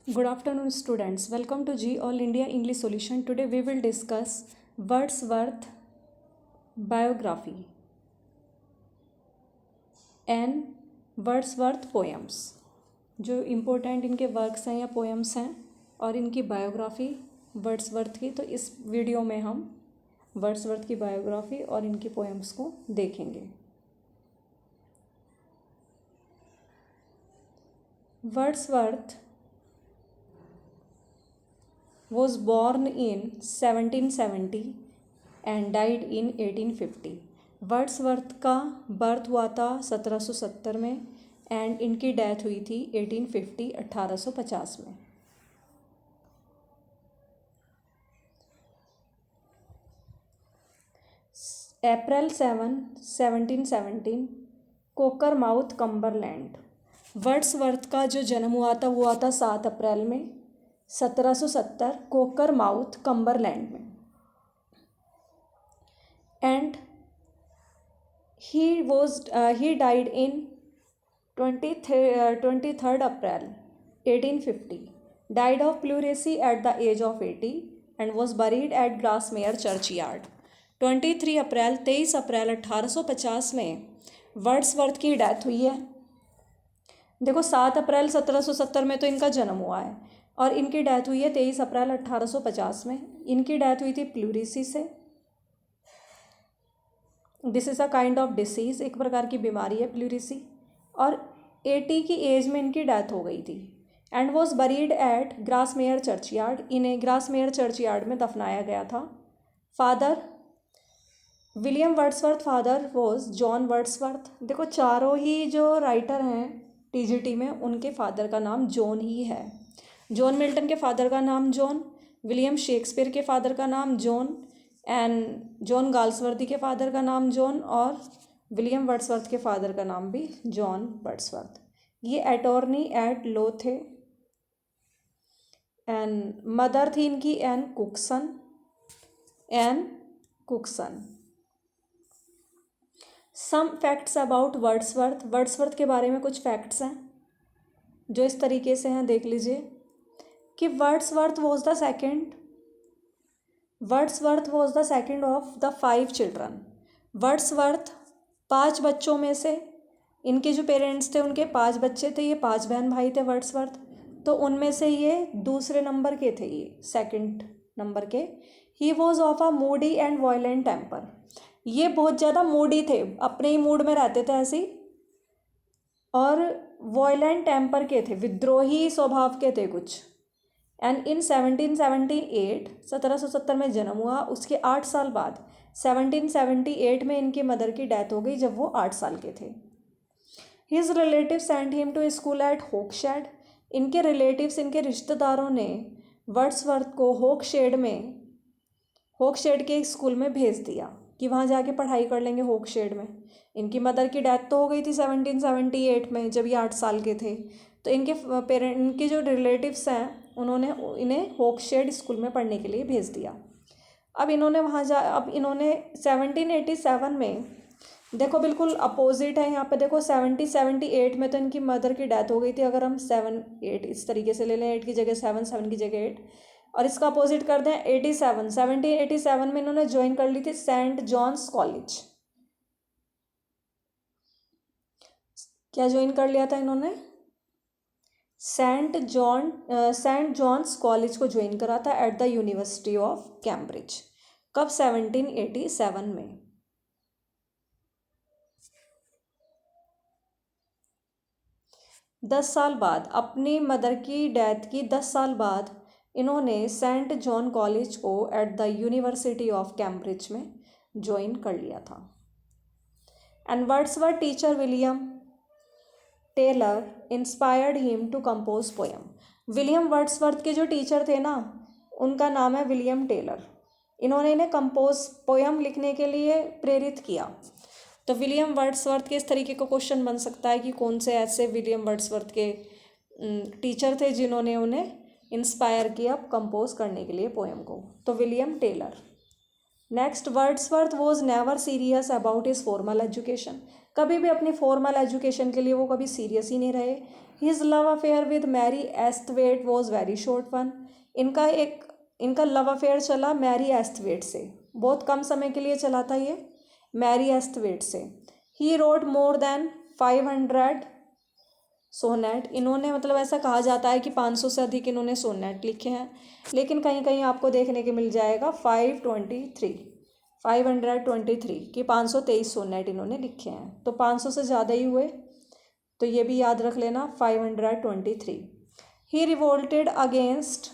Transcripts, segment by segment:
Good afternoon, students. Welcome to G All India English Solution. Today we will discuss Wordsworth biography and Wordsworth poems. जो important इनके works हैं या poems हैं और इनकी biography Wordsworth की, तो इस वीडियो में हम वर्ड्सवर्थ की बायोग्राफी और इनकी पोएम्स को देखेंगे. Wordsworth was born in 1770 and died in 1850. Wordsworth का बर्थ हुआ था 1770 में एंड इनकी डेथ हुई थी 1850 1850 में. अप्रैल 7 1717 कोकरमाउथ कम्बरलैंड. वर्ड्सवर्थ का जो जन्म हुआ था वो हुआ था 7 अप्रैल में 1770 कोकरमाउथ कम्बरलैंड में. And he died in 23rd April 1850. Died of pleurisy at the age of 80 and was buried at Grasmere churchyard. 23 अप्रैल 1850 में वर्ड्सवर्थ की डेथ हुई है. देखो 7 अप्रैल 1770 में तो इनका जन्म हुआ है और इनकी डेथ हुई है 23 अप्रैल 1850 में. इनकी डेथ हुई थी प्लूरिसी से. This is a kind of disease, एक प्रकार की बीमारी है प्लूरिसी. और 80 की एज में इनकी डेथ हो गई थी. And was buried at Grasmere churchyard. इन्हें ग्रासमेयर चर्चयार्ड में दफनाया गया था. Father William Wordsworth. Father was John Wordsworth. देखो चारों ही जो राइटर हैं टीजीटी में उनके फादर का नाम जॉन ही है. जॉन मिल्टन के फादर का नाम जॉन, विलियम शेक्सपियर के फादर का नाम जॉन एंड जॉन गाल्सवर्दी के फादर का नाम जॉन और विलियम वर्ड्सवर्थ के फादर का नाम भी जॉन वर्ड्सवर्थ. ये अटॉर्नी एट लॉ थे एंड मदर थी इनकी Ann Cookson. Some facts about Wordsworth. Wordsworth के बारे में कुछ फैक्ट्स हैं जो इस तरीके से हैं, देख लीजिए कि Wordsworth was the second of the 5 children. Wordsworth 5 बच्चों में से, इनके जो पेरेंट्स थे उनके 5 बच्चे थे, ये 5 बहन भाई थे वर्ड्सवर्थ, तो उनमें से ये दूसरे नंबर के थे, ये सेकंड नंबर के. He was of a moody and violent temper. ये बहुत ज़्यादा मूडी थे, अपने ही मूड में रहते थे ऐसे, और वायलेंट टेम्पर के थे, विद्रोही स्वभाव के थे कुछ. एंड इन 1778 1770 में जन्म हुआ. उसके 8 साल बाद 1778 में इनकी मदर की डेथ हो गई जब वो 8 साल के थे. His relative sent him to school at Hawkshead. इनके रिलेटिव्स, इनके रिश्तेदारों ने वर्ड्सवर्थ को होक्सशेड के स्कूल में भेज दिया कि वहाँ जाके पढ़ाई कर लेंगे होक्सशेड में. इनकी मदर की डेथ तो हो गई थी 1778 में जब ये 8 साल के थे, तो इनके जो रिलेटिव्स हैं उन्होंने इन्हें होक्सशेड स्कूल में पढ़ने के लिए भेज दिया. अब इन्होंने 1787 में, देखो बिल्कुल अपोजिट है यहाँ पे. देखो 78 में तो इनकी मदर की डेथ हो गई थी. अगर हम 7 8 इस तरीके से ले लें, 8 की जगह 7 7 की जगह 8, और इसका अपोजिट कर दें 1787 में इन्होंने ज्वाइन कर ली थी सेंट जॉन्स कॉलेज. क्या ज्वाइन कर लिया था इन्होंने? सेंट जॉन्स कॉलेज को ज्वाइन करा था eight the university of Cambridge. कब? 1787 में. दस साल बाद, अपनी मदर की डेथ की 10 साल बाद, इन्होंने सेंट जॉन कॉलेज को at the university of Cambridge में ज्वाइन कर लिया था. And Wordsworth teacher William Taylor inspired him to compose poem. William Wordsworth के जो टीचर थे ना, उनका नाम है विलियम टेलर. इन्होंने इन्हें पोएम लिखने के लिए प्रेरित किया. तो विलियम वर्ड्सवर्थ के इस तरीके का क्वेश्चन बन सकता है कि कौन से ऐसे विलियम वर्ड्सवर्थ के टीचर थे जिन्होंने उन्हें इंस्पायर किया कंपोज करने के लिए पोएम को. तो William Taylor. Next, Wordsworth was never serious about his formal education. कभी भी अपनी फॉर्मल एजुकेशन के लिए वो कभी सीरियस ही नहीं रहे। His love affair with Mary Esthwaite was very short one. इनका लव अफेयर चला मैरी एस्थवेट से, बहुत कम समय के लिए चला था ये, मैरी एस्थवेट से। ही रोड मोर देन 500 सोनेट। इन्होंने मतलब ऐसा कहा जाता है कि 500 से अधिक इन्होंने सोनेट लिखे हैं, लेकिन कहीं कहीं आपको देखने के मिल जाएगा 523 कि 523 सोनेट इन्होंने लिखे हैं, तो 500 से ज़्यादा ही हुए, तो ये भी याद रख लेना 523। He revolted against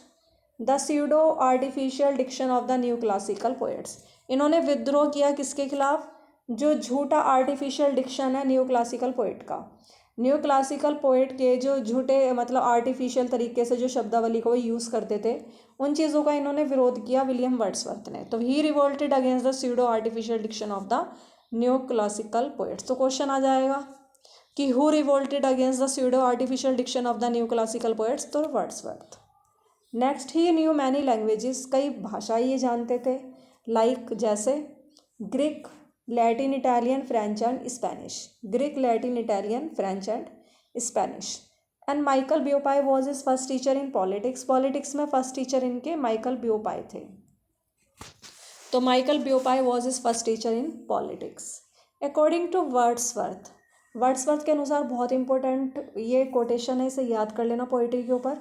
the pseudo artificial diction of the new classical poets. इन्होंने विद्रोह किया किसके खिलाफ? जो झूठा आर्टिफिशियल डिक्शन है न्यू क्लासिकल पोएट का। न्यू क्लासिकल पोएट के जो झूठे मतलब आर्टिफिशियल तरीके से जो शब्दावली को यूज़ करते थे, उन चीज़ों का इन्होंने विरोध किया विलियम वर्ड्सवर्थ ने। तो he revolted against the pseudo artificial diction of the new classical poets. तो क्वेश्चन आ जाएगा कि who revolted against the pseudo artificial diction of the new classical poets? तो Wordsworth. Next, he knew many languages. कई भाषाएं ये जानते थे, लाइक जैसे Greek, Latin, Italian, French and Spanish. Greek, Latin, Italian, French and Spanish. And Michael Beaupuy was his first teacher in politics. Politics में first teacher इनके Michael Beaupuy थे। तो Michael Beaupuy was his first teacher in politics. According to Wordsworth, Wordsworth के अनुसार बहुत important ये quotation है, इसे याद कर लेना पोइट्री के ऊपर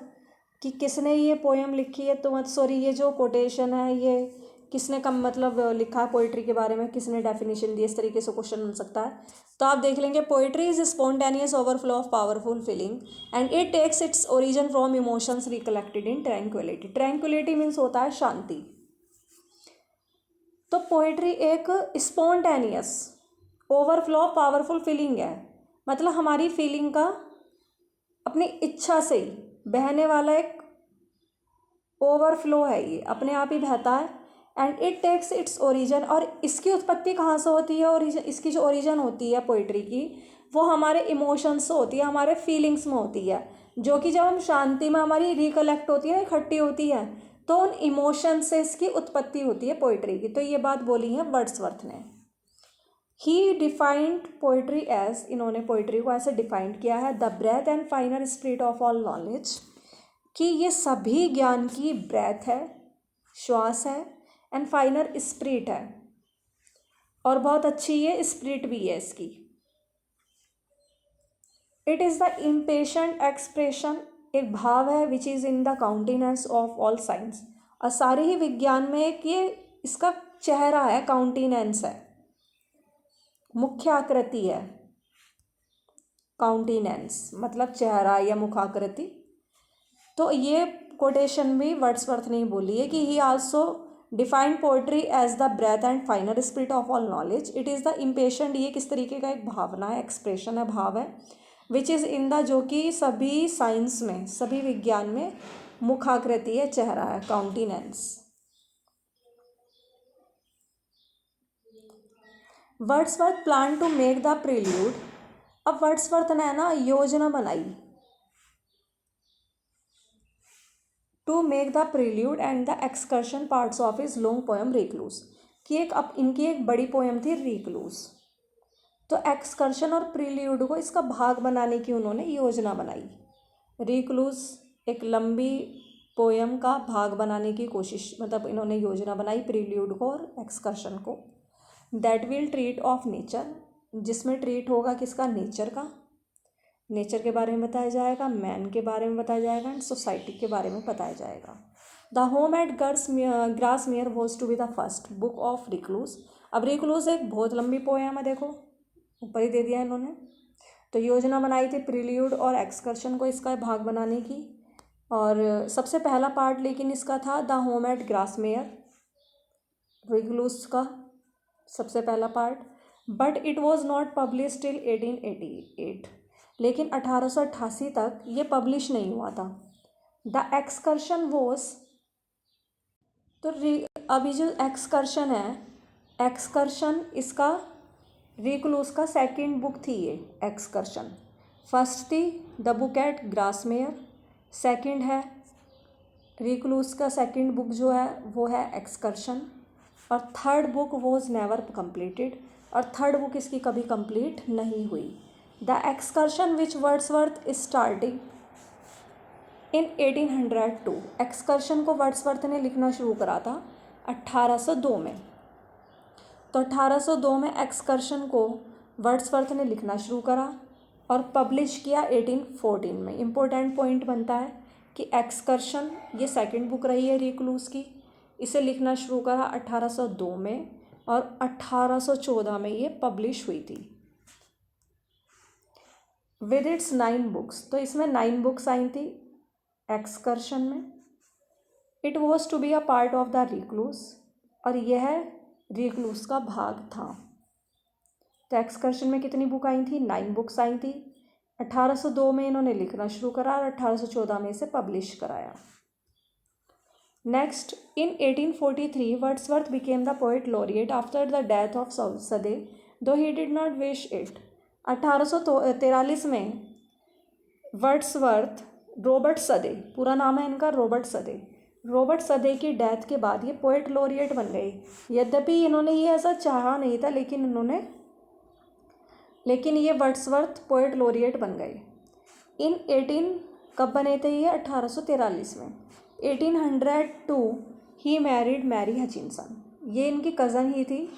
कि किसने ये पोएम लिखी है। तो ये जो कोटेशन है ये किसने कम मतलब लिखा है पोइट्री के बारे में, किसने डेफिनेशन दी, इस तरीके से क्वेश्चन बन सकता है। तो आप देख लेंगे, poetry is spontaneous overflow of powerful feeling and it takes its origin from emotions recollected in tranquillity. Tranquillity means होता है शांति। तो पोइट्री एक spontaneous overflow of powerful feeling है, मतलब हमारी फीलिंग का अपनी इच्छा से ही बहने वाला एक ओवरफ्लो है, ये अपने आप ही बहता है। And it takes its origin, और इसकी उत्पत्ति कहाँ से होती है? ओरिजिन, इसकी जो ओरिजिन होती है पोइट्री की, वो हमारे इमोशंस से होती है, हमारे फीलिंग्स में होती है, जो कि जब हम शांति में हमारी रिकलेक्ट होती है, इकट्ठी होती है, तो उन इमोशन से इसकी उत्पत्ति होती है पोइट्री की। तो ये बात बोली है वर्ड्सवर्थ ने। ही डिफाइंड पोइट्री एज, इन्होंने पोइट्री को ऐसे डिफाइंड किया है, the breath and finer spirit of all knowledge, कि ये सभी ज्ञान की ब्रेथ है, श्वास है, एंड फाइनर स्पिरिट है, और बहुत अच्छी ये स्पिरिट भी है इसकी। It is the impassioned expression, एक भाव है, which is in the countenance of all science, और सारे ही विज्ञान में एक ये इसका चेहरा है, काउंटिनेंस है, मुख्य आकृति है। काउंटिनेंस मतलब चेहरा या मुखाकृति। तो ये कोटेशन भी वर्ड्सवर्थ ने बोली है कि he also defined poetry as the breath and finer spirit of all knowledge. It is the impatient, ये किस तरीके का एक भावना है, एक्सप्रेशन है, भाव है, विच इज़ इन द, जो कि सभी साइंस में, सभी विज्ञान में मुखाकृति है, चेहरा है, countenance. Wordsworth plan to make the prelude. अब वर्ड्सवर्थ ने ना योजना बनाई to make the prelude and the excursion parts of his long poem recluse, कि इनकी एक बड़ी पोएम थी रिक्लूज। तो एक्सकर्शन और प्रील्यूड को इसका भाग बनाने की उन्होंने योजना बनाई। रिक्लूज एक लंबी पोएम का भाग बनाने की कोशिश, मतलब इन्होंने योजना बनाई प्रील्यूड को और एक्सकर्शन को। That will treat of nature, जिसमें ट्रीट होगा किसका? नेचर का। नेचर के बारे में बताया जाएगा, मैन के बारे में बताया जाएगा, एंड सोसाइटी के बारे में बताया जाएगा। The home at Grasmere was to be the first book of recluse. अब रिक्लूज एक बहुत लंबी पोएम है, देखो ऊपर ही दे दिया इन्होंने। तो योजना बनाई थी प्रील्यूड और एक्सकर्शन को इसका भाग बनाने की, और सबसे पहला पार्ट लेकिन इसका था द होम एट ग्रासमेयर, रिक्लूज का सबसे पहला part. But it was not publish till 1888, लेकिन 1888 तक ये पब्लिश नहीं हुआ था। द एक्सकर्शन वॉज, तो अभी जो एक्सकर्शन है, एक्सकर्शन इसका रिक्लूज का सेकंड बुक थी ये एक्सकर्शन। फर्स्ट थी द बुक एट ग्रासमेयर, सेकंड है रिक्लूज का सेकंड बुक जो है वो है एक्सकर्शन, और third book was never completed. और थर्ड बुक इसकी कभी कंप्लीट नहीं हुई। The excursion which Wordsworth starting in 1802, excursion को वर्ड्सवर्थ ने लिखना शुरू करा था 1802 में। तो 1802 में एक्सकर्शन को वर्ड्सवर्थ ने लिखना शुरू करा और पब्लिश किया 1814 में। इम्पोर्टेंट पॉइंट बनता है कि एक्सकर्शन ये सेकंड बुक रही है रिक्लूस की, इसे लिखना शुरू करा 1802 में और 1814 में ये पब्लिश हुई थी विद इट्स 9 बुक्स। तो इसमें 9 बुक्स आई थी एक्सकर्शन में। It was to be a part of the recluse, और यह रिक्लूस का भाग था। तो एक्सकर्शन में कितनी बुक आई थी? 9 बुक्स आई थी। 1802 में इन्होंने लिखना शुरू करा और 1814 में इसे पब्लिश कराया। Next, in 1843 Wordsworth became the poet laureate after the death of Southey, though he did not wish it. 1843 में वर्ड्सवर्थ रॉबर्ट सदे, पूरा नाम है इनका रॉबर्ट सदे, रॉबर्ट सदे की डेथ के बाद ये पोएट लॉरिएट बन गए। यद्यपि इन्होंने ये ऐसा चाहा नहीं था, लेकिन ये वर्ड्सवर्थ पोएट लॉरिएट बन गए। कब बने थे ये? 1843 में। 1802 ही मैरिड मैरी हचिनसन, ये इनकी कज़न ही थी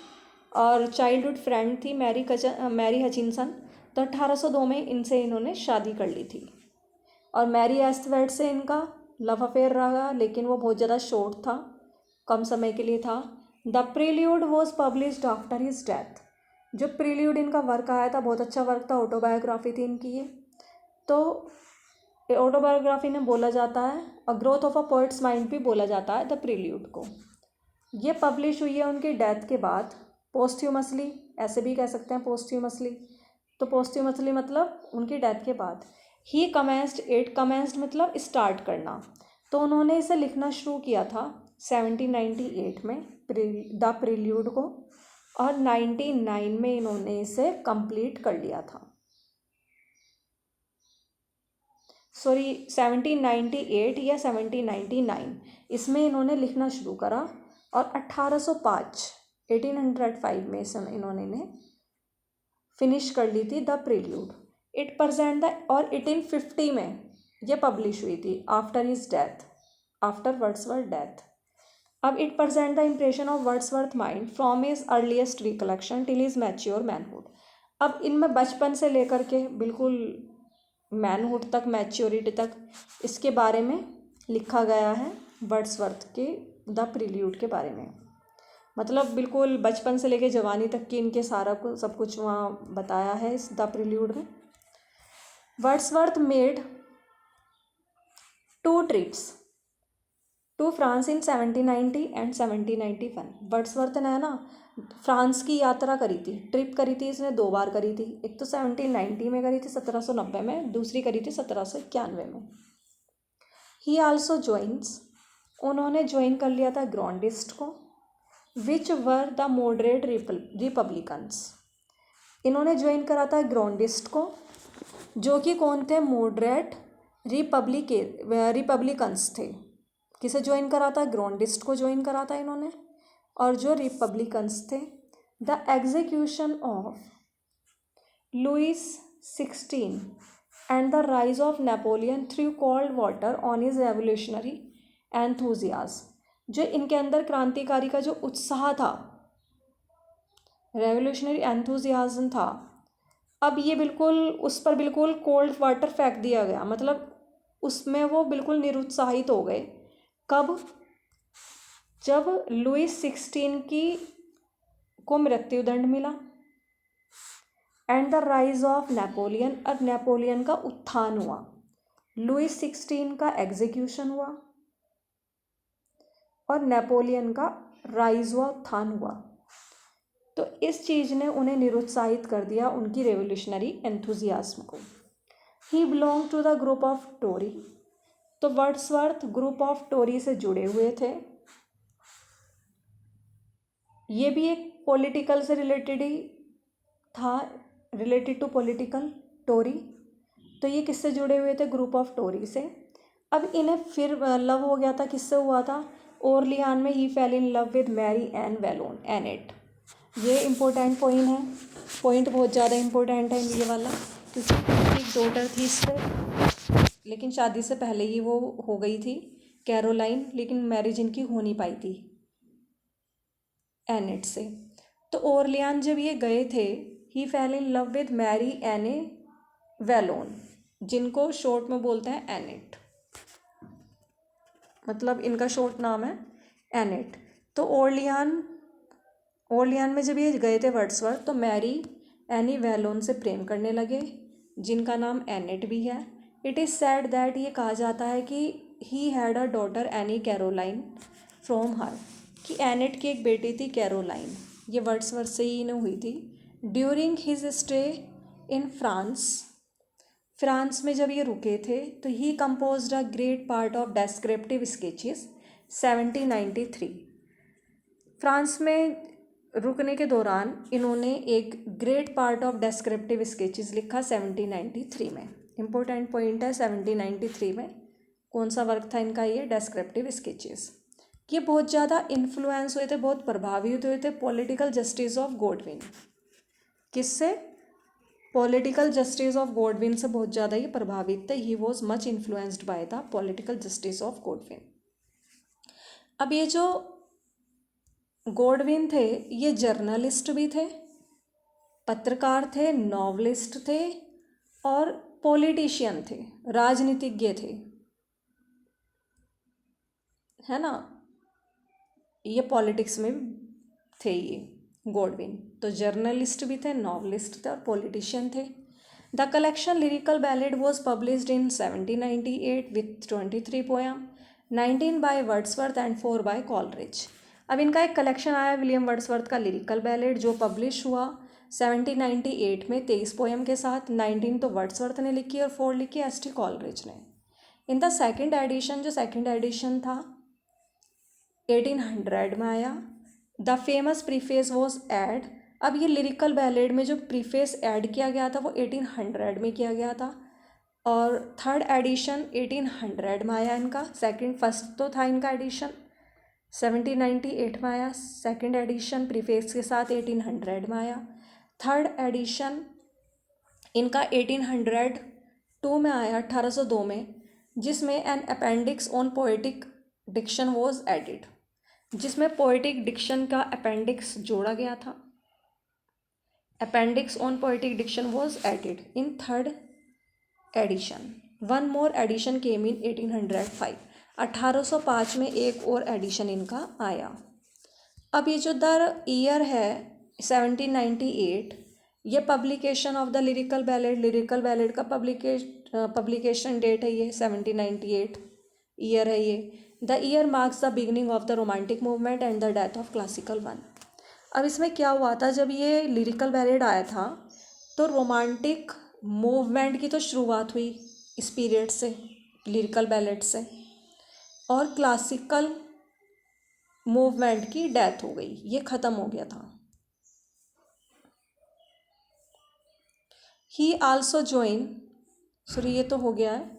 और चाइल्डहुड फ्रेंड थी मैरी हचिनसन। तो 1802 में इनसे इन्होंने शादी कर ली थी और मैरी एस्टवेट से इनका लव अफेयर रहा, लेकिन वो बहुत ज़्यादा शॉर्ट था, कम समय के लिए था। The prelude was published after his death, जो प्रील्यूड इनका वर्क आया था बहुत अच्छा वर्क था, ऑटोबायोग्राफी थी इनकी ये। तो ऑटोबायोग्राफी में बोला जाता है और growth of a poets mind भी बोला जाता है द प्रील्यूड को। ये पब्लिश हुई है उनकी डेथ के बाद पोस्ट्यूमसली, ऐसे भी कह सकते हैं पोस्ट्यूमसली। तो पोस्ट्यूमसली मतलब उनकी डेथ के बाद। ही कमेंस्ड मतलब स्टार्ट करना, तो उन्होंने इसे लिखना शुरू किया था 1798 में द प्रील्यूड को, और 99 में इन्होंने इसे कंप्लीट कर लिया था। 1798 या 1799 इसमें इन्होंने लिखना शुरू करा और 1805 में इन्होंने फिनिश कर ली थी the prelude. It present the, और 1850 में ये पब्लिश हुई थी after his death, after Wordsworth death. अब it present the impression of Wordsworth mind from his earliest recollection till his mature manhood. अब इनमें बचपन से लेकर के बिल्कुल मैनहुड तक, मैच्योरिटी तक, इसके बारे में लिखा गया है वर्ड्सवर्थ के द प्रील्यूड के बारे में। मतलब बिल्कुल बचपन से लेकर जवानी तक की इनके सब कुछ वहाँ बताया है इस द प्रील्यूड में। Wordsworth made 2 trips to France in 1790 and 1791। Wordsworth ने है ना फ्रांस की यात्रा करी थी, ट्रिप करी थी, इसने 2 बार करी थी। एक तो 1790 में करी थी 1790 में, दूसरी करी थी 1791 में। ही आल्सो ज्वाइंस, उन्होंने ज्वाइन कर लिया था ग्रॉन्डिस्ट को, विच वर द मॉडरेट रिपब्लिकन्स। इन्होंने ज्वाइन करा था ग्रॉन्डिस्ट को, जो कि कौन थे? मॉडरेट रिपब्लिकन्स थे। किसे ज्वाइन करा था? ग्रॉन्डिस्ट को ज्वाइन करा था इन्होंने। और जो रिपब्लिकन्स थे, the execution of Louis 16 and the rise of Napoleon threw cold water on his revolutionary enthusiasm. जो इनके अंदर क्रांतिकारी का जो उत्साह था, रेवोल्यूशनरी एंथुजियाज्म था, अब ये बिल्कुल उस पर बिल्कुल कोल्ड वाटर फेंक दिया गया। मतलब उसमें वो बिल्कुल निरुत्साहित हो गए। कब? जब लुइस 16 को मृत्युदंड मिला and the rise of Napoleon, और नेपोलियन का उत्थान हुआ। लुइस 16 का एग्जीक्यूशन हुआ और नेपोलियन का राइज हुआ, उत्थान हुआ। तो इस चीज़ ने उन्हें निरुत्साहित कर दिया, उनकी रेवोल्यूशनरी एंथुजियाज्म को। He belong to the group of Tory, तो वर्ड्सवर्थ ग्रुप ऑफ टोरी से जुड़े हुए थे। ये भी एक पॉलिटिकल से रिलेटेड ही था, रिलेटेड टू पॉलिटिकल, टोरी। तो ये किससे जुड़े हुए थे? ग्रुप ऑफ टोरी से। अब इन्हें फिर लव हो गया था, किससे हुआ था? ओरलियान में he fell in love with Mary Ann Vallon Annette. ये इम्पोर्टेंट पॉइंट बहुत ज़्यादा इम्पोर्टेंट है ये वाला, क्योंकि एक डॉटर थी इससे, लेकिन शादी से पहले ही वो हो गई थी कैरोलाइन, लेकिन मैरिज इनकी हो नहीं पाई थी एनेट से। तो ओरलियान जब ये गए थे, he fell in love with Mary Anne Vallon, जिनको शॉर्ट में बोलते हैं एनेट, मतलब इनका शॉर्ट नाम है एनेट। तो ओरलियान में जब ये गए थे वर्ड्सवर्थ, तो मैरी एनी वेलोन से प्रेम करने लगे, जिनका नाम एनेट भी है। इट इज़ सैड दैट, ये कहा जाता है कि he had a daughter any Caroline from her, कि एनेट की एक बेटी थी कैरोलाइन, ये वर्ड्सवर्थ से ही इन्हें हुई थी। During his stay in France में जब ये रुके थे, तो he composed a great part of descriptive sketches 1793। France में रुकने के दौरान इन्होंने एक great part of descriptive sketches लिखा 1793 में। इम्पोर्टेंट पॉइंट है 1793 में कौन सा वर्क था इनका, ये डेस्क्रिप्टिव स्केचेस। ये बहुत ज़्यादा इन्फ्लुएंस हुए थे, बहुत प्रभावित हुए थे पॉलिटिकल जस्टिस ऑफ गॉडविन। किससे? पॉलिटिकल जस्टिस ऑफ गॉडविन से बहुत ज़्यादा ये प्रभावित थे। He was much influenced by the political justice of Godwin. अब ये जो गॉडविन थे, ये जर्नलिस्ट भी थे, पत्रकार थे, नॉवलिस्ट थे और पॉलिटिशियन थे, राजनीतिज्ञ थे, है ना। ये पॉलिटिक्स में थे ये गॉडविन। तो जर्नलिस्ट भी थे, नॉवलिस्ट थे और पॉलिटिशियन थे। The collection lyrical ballad was published in 1798 with 23 poem, 19 by Wordsworth and 4 by Coleridge. अब इनका एक कलेक्शन आया विलियम वर्ड्सवर्थ का लिरिकल बैलेड, जो पब्लिश हुआ 1798 में 23 पोएम के साथ। 19 तो वर्ड्सवर्थ ने लिखी और 4 लिखी एस.टी. कॉलरिज ने। इन द सेकेंड एडिशन, जो सेकेंड एडिशन था 1800 में आया। The famous preface was add. अब ये लिरिकल बैलेड में जो प्रीफेस ऐड किया गया था वो 1800 में किया गया था, और थर्ड एडिशन 1800 में आया इनका। फर्स्ट तो था इनका एडिशन 1798 में आया, सेकंड एडिशन प्रीफेस के साथ 1800 में आया, थर्ड एडिशन इनका 1802 में आया, 1802 में, जिसमें an appendix on poetic diction was added, जिसमें पोएटिक डिक्शन का अपेंडिक्स जोड़ा गया था। Appendix on poetic diction was added in third edition. One more edition came in 1805। 1805 में एक और एडिशन इनका आया। अब ये जो द ईयर है 1798, ये publication of the lyrical ballad का पब्लिकेशन डेट है ये 1798 ईयर है ये। The year marks the beginning of the romantic movement and the death of classical one. अब इसमें क्या हुआ था, जब ये लिरिकल बैलेड आया था तो रोमांटिक मूवमेंट की तो शुरुआत हुई इस पीरियड से, लिरिकल बैलेड से, और क्लासिकल मूवमेंट की डेथ हो गई, ये ख़त्म हो गया था। ही आल्सो ज्वाइन, सॉरी ये तो हो गया है,